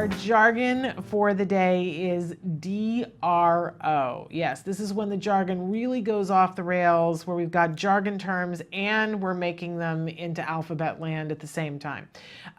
Our jargon for the day is DRO. Yes, this is when the jargon really goes off the rails, where we've got jargon terms and we're making them into alphabet land at the same time.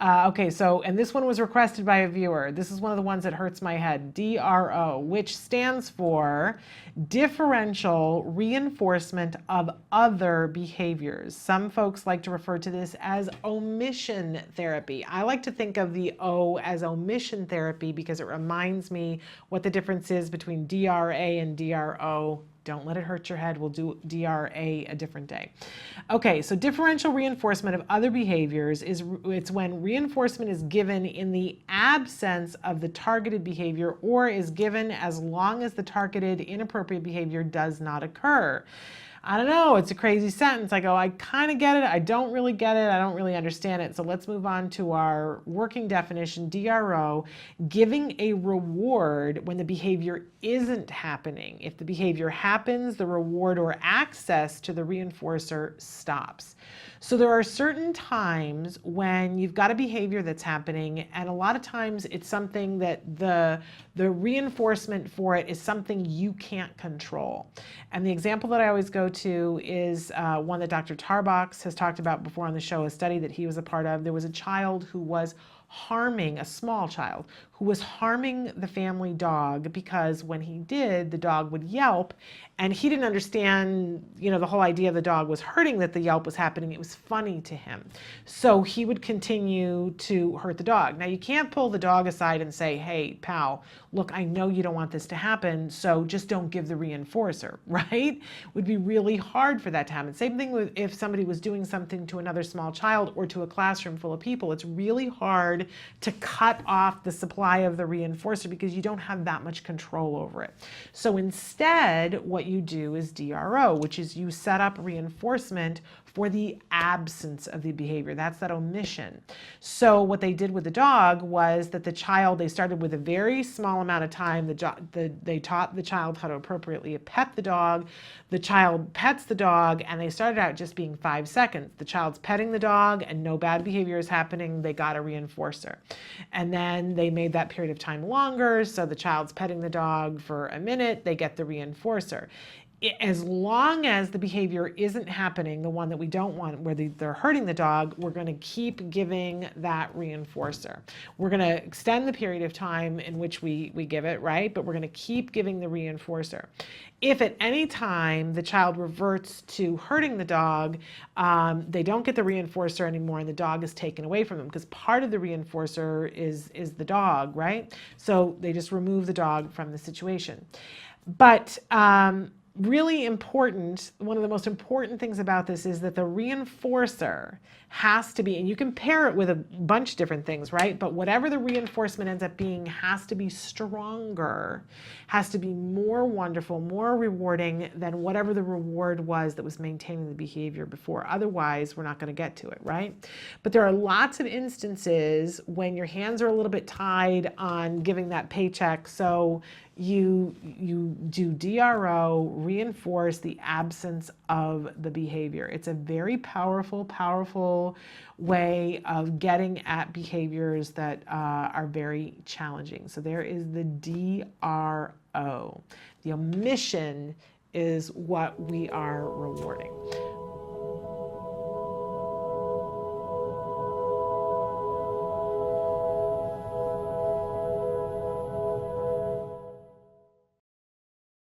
Okay, so, and this one was requested by a viewer. This is one of the ones that hurts my head. DRO, which stands for Differential Reinforcement of Other Behaviors. Some folks like to refer to this as omission therapy. I like to think of the O as omission therapy because it reminds me what the difference is between DRA and DRO. Don't let it hurt your head. We'll do DRA a different day. Okay, so differential reinforcement of other behaviors it's when reinforcement is given in the absence of the targeted behavior or is given as long as the targeted inappropriate behavior does not occur. I don't know, it's a crazy sentence. I go, I kind of get it, I don't really get it, I don't really understand it. So let's move on to our working definition, DRO, giving a reward when the behavior isn't happening. If the behavior happens, the reward or access to the reinforcer stops. So there are certain times when you've got a behavior that's happening, and a lot of times it's something that the reinforcement for it is something you can't control. And the example that I always go to is one that Dr. Tarbox has talked about before on the show, a study that he was a part of. There was a child who was harming, a small child, who was harming the family dog because when he did, the dog would yelp, and he didn't understand, you know, the whole idea of the dog was hurting, that the yelp was happening. It was funny to him. So he would continue to hurt the dog. Now, you can't pull the dog aside and say, hey, pal, look, I know you don't want this to happen, so just don't give the reinforcer, right? It would be really hard for that to happen. Same thing with if somebody was doing something to another small child or to a classroom full of people. It's really hard to cut off the supply of the reinforcer because you don't have that much control over it. So instead, what you do is DRO, which is you set up reinforcement for the absence of the behavior. That's that omission. So what they did with the dog was that the child, they started with a very small amount of time. They taught the child how to appropriately pet the dog. The child pets the dog, and they started out just being 5 seconds. The child's petting the dog and no bad behavior is happening. They got a reinforcer. And then they made that period of time longer. So the child's petting the dog for a minute, they get the reinforcer. As long as the behavior isn't happening, the one that we don't want, where they're hurting the dog, we're going to keep giving that reinforcer. We're going to extend the period of time in which we give it, right? But we're going to keep giving the reinforcer. If at any time the child reverts to hurting the dog, they don't get the reinforcer anymore and the dog is taken away from them, because part of the reinforcer is the dog, right? So they just remove the dog from the situation. But really important, one of the most important things about this is that the reinforcer has to be, and you can pair it with a bunch of different things, right? But whatever the reinforcement ends up being has to be stronger, has to be more wonderful, more rewarding than whatever the reward was that was maintaining the behavior before. Otherwise, we're not going to get to it, right? But there are lots of instances when your hands are a little bit tied on giving that paycheck. So you do DRO, reinforce the absence of the behavior. It's a very powerful way of getting at behaviors that are very challenging. So there is the DRO. The omission is what we are rewarding.